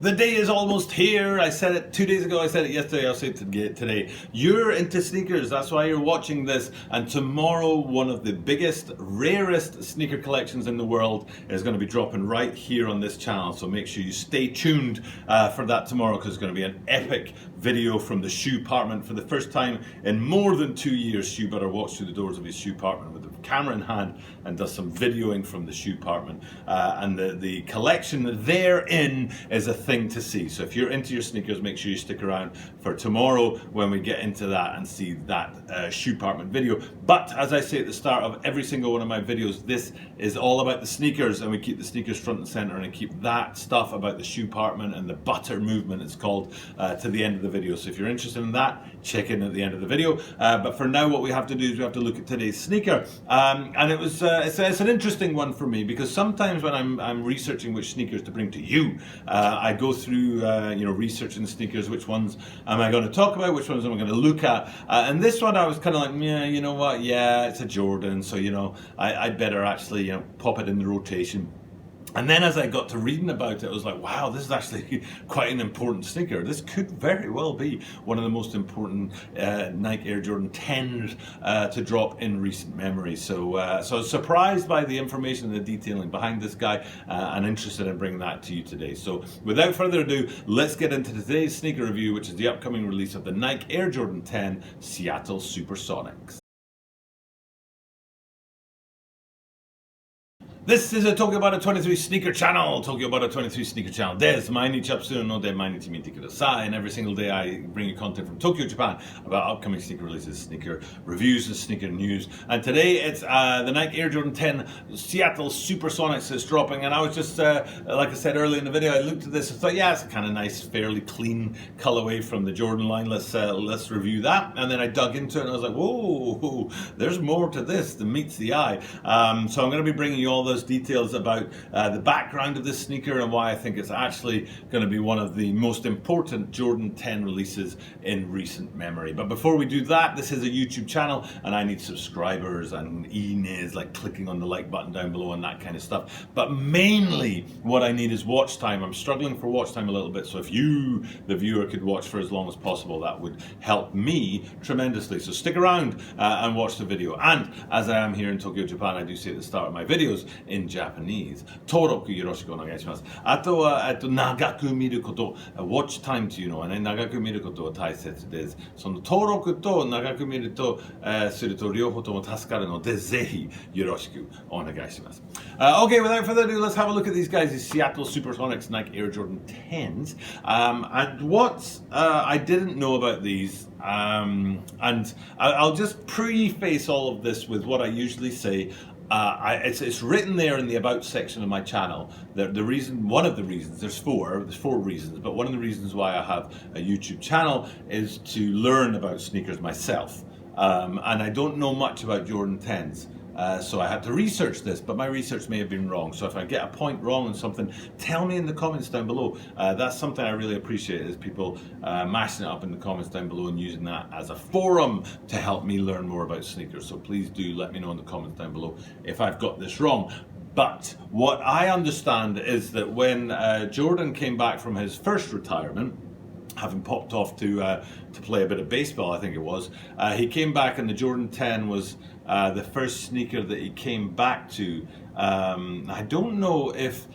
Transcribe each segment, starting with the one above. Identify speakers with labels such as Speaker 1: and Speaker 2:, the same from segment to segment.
Speaker 1: The day is almost here. I said it 2 days ago, I said it yesterday, I'll say it today. You're into sneakers, that's why you're watching this. And tomorrow, one of the biggest, rarest sneaker collections in the world is going to be dropping right here on this channel. So make sure you stay tuned for that tomorrow, because it's going to be an epic video from the shoe apartment. For the first time in more than 2 years, Shoe Butter walks through the doors of his shoe apartment with a camera in hand and does some videoing from the shoe apartment. And the collection therein is a thing to see. So if you're into your sneakers, make sure you stick around for tomorrow when we get into that and see that shoe apartment video. But as I say at the start of every single one of my videos, this is all about the sneakers, and we keep the sneakers front and center, and I keep that stuff about the shoe apartment and the butter movement, it's called, to the end of the video. So if you're interested in that, check in at the end of the video. But for now, what we have to do is we have to look at today's sneaker. And it's an interesting one for me, because sometimes when I'm researching which sneakers to bring to you, I go through researching sneakers, which ones am I going to talk about, which ones am I going to look at, and this one I was kind of like, yeah, you know what, yeah, it's a Jordan, so I'd better actually pop it in the rotation. And then as I got to reading about it, I was like, wow, this is actually quite an important sneaker. This could very well be one of the most important Nike Air Jordan 10s to drop in recent memory. So I was surprised by the information and the detailing behind this guy, and interested in bringing that to you today. So without further ado, let's get into today's sneaker review, which is the upcoming release of the Nike Air Jordan 10 Seattle Supersonics. This is a Tokyo Butter 23 sneaker channel. Tokyo Butter 23 sneaker channel. Desu mainichi apsu no de mainichi mite kudasai. And every single day I bring you content from Tokyo, Japan about upcoming sneaker releases, sneaker reviews, and sneaker news. And today it's the Nike Air Jordan 10 Seattle Supersonics that's dropping. And I was just, like I said earlier in the video, I looked at this and thought, yeah, it's a kind of nice, fairly clean colorway from the Jordan line. Let's review that. And then I dug into it and I was like, whoa, there's more to this than meets the eye. So I'm going to be bringing you all those details about the background of this sneaker and why I think it's actually going to be one of the most important Jordan 10 releases in recent memory. But before we do that, this is a YouTube channel and I need subscribers and e-nays, like clicking on the like button down below and that kind of stuff. But mainly what I need is watch time. I'm struggling for watch time a little bit, so if you, the viewer, could watch for as long as possible, that would help me tremendously. So stick around and watch the video. And as I am here in Tokyo, Japan, I do say at the start of my videos in Japanese. 登録よろしくお願いします。あとは長く見ること、watch time というのはね、長く見ることは大切です。その登録と長く見ると、すると両方とも助かるので、ぜひよろしくお願いします。Okay, without further ado, let's have a look at these guys. These Seattle Supersonics Nike Air Jordan 10s. And what I didn't know about these, and I'll just preface all of this with what I usually say. It's written there in the about section of my channel. The reason, one of the reasons, there's four reasons, but one of the reasons why I have a YouTube channel is to learn about sneakers myself. And I don't know much about Jordan 10s. So I had to research this, but my research may have been wrong. So if I get a point wrong on something, tell me in the comments down below. That's something I really appreciate, is people mashing it up in the comments down below and using that as a forum to help me learn more about sneakers. So please do let me know in the comments down below if I've got this wrong. But what I understand is that when Jordan came back from his first retirement, having popped off to play a bit of baseball, I think it was, he came back and the Jordan 10 was the first sneaker that he came back to. I don't know if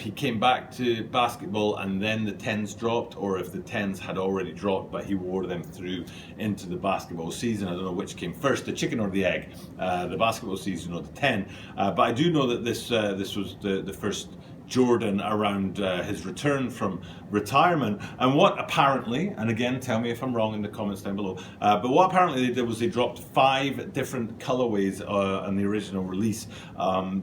Speaker 1: he came back to basketball and then the 10s dropped, or if the 10s had already dropped but he wore them through into the basketball season. I don't know which came first, the chicken or the egg, the basketball season or the 10. But I do know that this was the first Jordan around his return from retirement. And what apparently, and again, tell me if I'm wrong in the comments down below, but what apparently they did was they dropped 5 different colorways on the original release,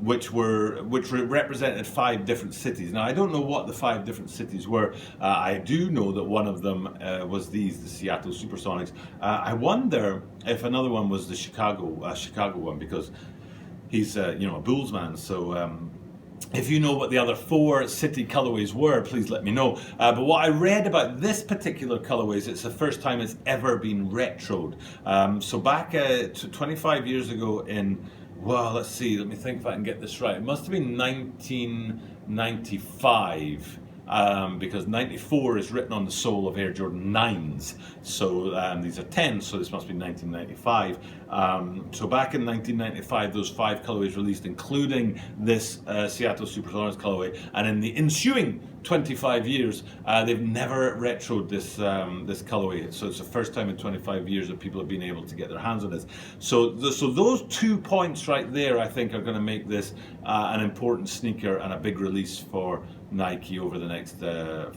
Speaker 1: which represented 5 different cities. Now, I don't know what the 5 different cities were. I do know that one of them was the Seattle Supersonics. I wonder if another one was the Chicago one, because he's a Bulls man. So if you know what the other 4 city colorways were, please let me know. But what I read about this particular colorway is it's the first time it's ever been retroed. So back 25 years ago in, well, let's see, let me think if I can get this right. It must have been 1995. because 94 is written on the sole of Air Jordan 9s. So these are 10s, so this must be 1995. So back in 1995, those 5 colorways released, including this Seattle Supersonics colorway, and in the ensuing 25 years, they've never retroed this this colorway. So it's the first time in 25 years that people have been able to get their hands on this. So those 2 points right there, I think, are going to make this an important sneaker and a big release for Nike over the next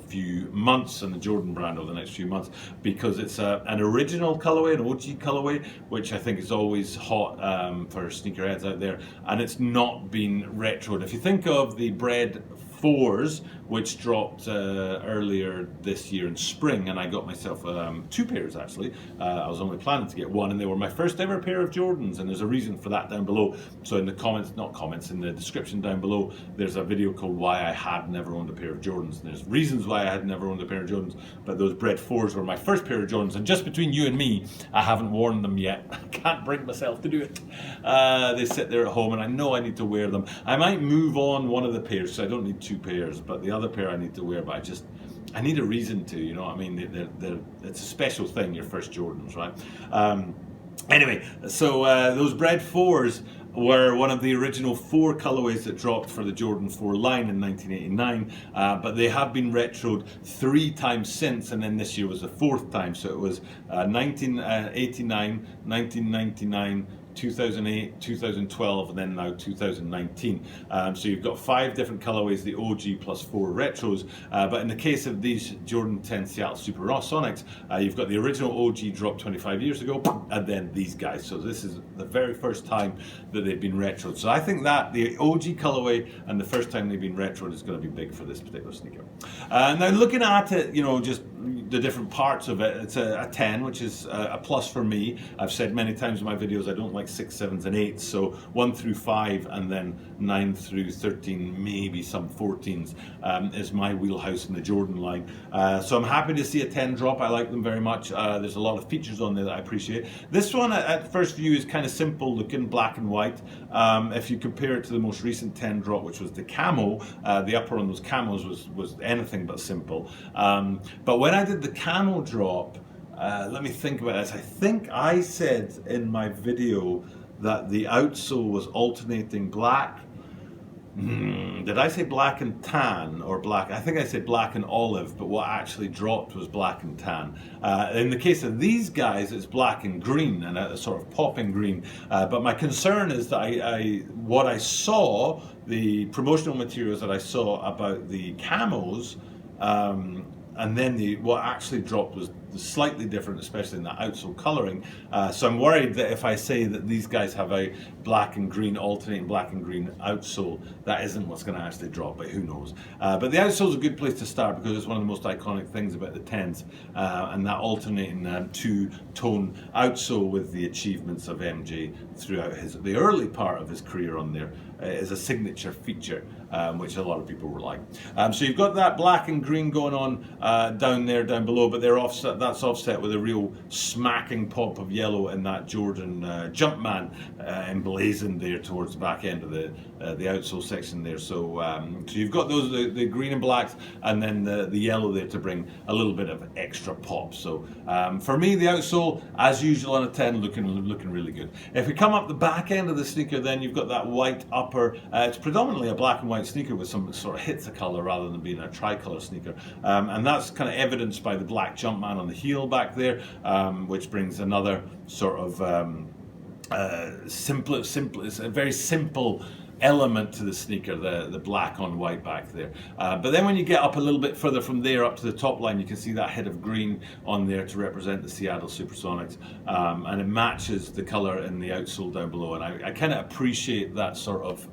Speaker 1: few months, and the Jordan brand over the next few months, because it's an original colorway, an OG colorway, which I think is always hot for sneakerheads out there, and it's not been retroed. If you think of the Bread 4s, which dropped earlier this year in spring, and I got myself 2 pairs actually. I was only planning to get 1, and they were my first ever pair of Jordans, and there's a reason for that down below. So in the in the description down below, there's a video called Why I Had Never Owned a Pair of Jordans, and there's reasons why I had never owned a pair of Jordans, but those Bread 4s were my first pair of Jordans, and just between you and me, I haven't worn them yet. I can't bring myself to do it. They sit there at home, and I know I need to wear them. I might move on one of the pairs, so I don't need 2 pairs, but the other pair I need to wear, but I need a reason to, you know what I mean? It's a special thing, your first Jordans, right? Anyway, so those Bread 4s were one of the original 4 colorways that dropped for the Jordan 4 line in 1989, but they have been retroed 3 times since, and then this year was the 4th time. So it was 1989, 1999, 2008, 2012, and then now 2019. So you've got 5 different colorways, the OG plus 4 retros. But in the case of these Jordan 10 Seattle Supersonics, you've got the original OG dropped 25 years ago, and then these guys. So this is the very first time that they've been retroed. So I think that the OG colorway and the first time they've been retroed is going to be big for this particular sneaker. Now looking at it, you know, just the different parts of it, it's a 10, which is a plus for me. I've said many times in my videos I don't like 6, 7s, and 8s, so 1 through 5 and then 9 through 13, maybe some 14s is my wheelhouse in the Jordan line. So I'm happy to see a 10 drop. I like them very much. There's a lot of features on there that I appreciate. This one at first view is kind of simple looking, black and white. If you compare it to the most recent 10 drop, which was the camo, the upper on those camos was anything but simple. But when I did the camo drop, let me think about this. I think I said in my video that the outsole was alternating black. Did I say black and tan or black? I think I said black and olive, but what actually dropped was black and tan. In the case of these guys, it's black and green, and a sort of popping green. But my concern is that what I saw, the promotional materials that I saw about the camos, and then what actually dropped was slightly different, especially in the outsole colouring. So I'm worried that if I say that these guys have a black and green, alternating black and green outsole, that isn't what's going to actually drop, but who knows. But the outsole is a good place to start because it's one of the most iconic things about the 10s, and that alternating 2-tone outsole with the achievements of MJ throughout the early part of his career on there is a signature feature, which a lot of people were like. So you've got that black and green going on down below, but they're offset. That's offset with a real smacking pop of yellow in that Jordan Jumpman emblazoned there towards the back end of the outsole section there. So you've got those the green and blacks, and then the yellow there to bring a little bit of extra pop. So for me, the outsole, as usual on a 10, looking really good. If we come up the back end of the sneaker, then you've got that white upper. It's predominantly a black and white sneaker with some sort of hits of color rather than being a tricolor sneaker, and that's kind of evidenced by the black Jumpman on the heel back there, which brings another sort of simple. It's a very simple element to the sneaker, the black on white back there. But then when you get up a little bit further from there up to the top line, you can see that hit of green on there to represent the Seattle Supersonics, and it matches the color in the outsole down below, and I kind of appreciate that sort of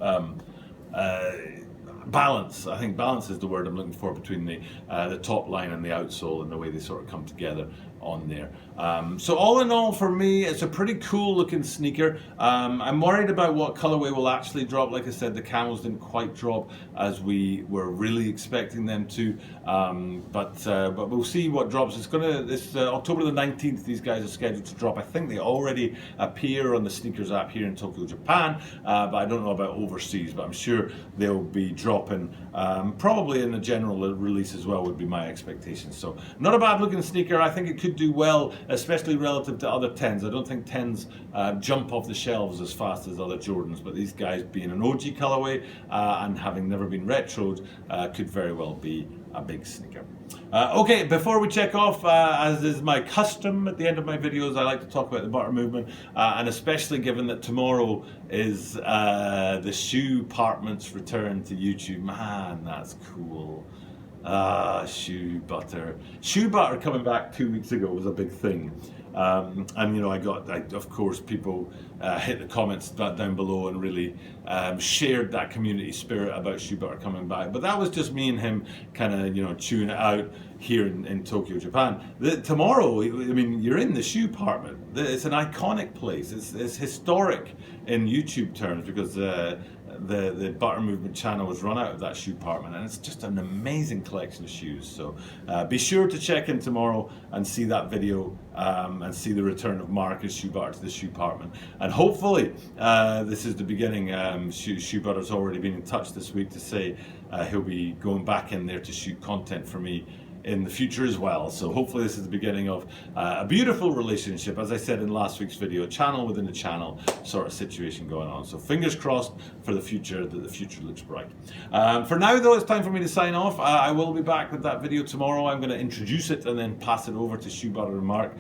Speaker 1: balance. I think balance is the word I'm looking for between the top line and the outsole and the way they sort of come together on there. So all in all, for me, it's a pretty cool looking sneaker. I'm worried about what colorway will actually drop. Like I said, the camos didn't quite drop as we were really expecting them to, but we'll see what drops. It's October the 19th. These guys are scheduled to drop. I think they already appear on the sneakers app here in Tokyo, Japan, but I don't know about overseas, but I'm sure they'll be dropped dropping, probably in a general release as well would be my expectation. So not a bad looking sneaker. I think it could do well, especially relative to other 10s. I don't think 10s jump off the shelves as fast as other Jordans, but these guys being an OG colorway and having never been retroed could very well be a big sneaker. Okay, before we check off, as is my custom at the end of my videos, I like to talk about the butter movement, and especially given that tomorrow is the shoe department's return to YouTube. Man, that's cool. Shoe butter. Shoe butter coming back 2 weeks ago was a big thing. And you know, of course, people hit the comments down below and really shared that community spirit about shoe butter coming back. But that was just me and him kind of, you know, chewing it out here in Tokyo, Japan. Tomorrow, I mean, you're in the shoe department. It's an iconic place. It's historic in YouTube terms because the Butter Movement channel was run out of that shoe department, and it's just an amazing collection of shoes. So be sure to check in tomorrow and see that video and see the return of Marcus Shoe Butter to the shoe department. And hopefully this is the beginning. Shoe Butter's already been in touch this week to say he'll be going back in there to shoot content for me in the future as well. So hopefully this is the beginning of a beautiful relationship, as I said in last week's video, a channel within a channel sort of situation going on. So fingers crossed for the future, that the future looks bright. For now though, it's time for me to sign off. I will be back with that video tomorrow. I'm going to introduce it and then pass it over to Shoe Butter and Mark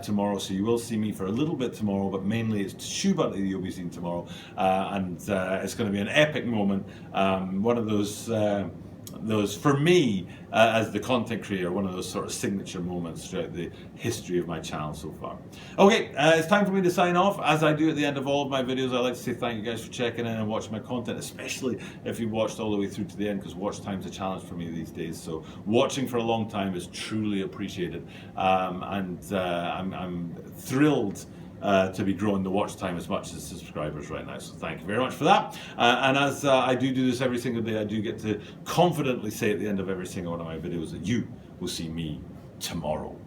Speaker 1: tomorrow. So you will see me for a little bit tomorrow, but mainly it's Shoe Butter that you'll be seeing tomorrow. And it's going to be an epic moment. One of those for me as the content creator, one of those sort of signature moments throughout the history of my channel so far. Okay, it's time for me to sign off. As I do at the end of all of my videos, I like to say thank you guys for checking in and watching my content, especially if you watched all the way through to the end, because watch time's a challenge for me these days. So watching for a long time is truly appreciated, and I'm thrilled to be growing the watch time as much as subscribers right now. So thank you very much for that. And as I do this every single day, I do get to confidently say at the end of every single one of my videos that you will see me tomorrow.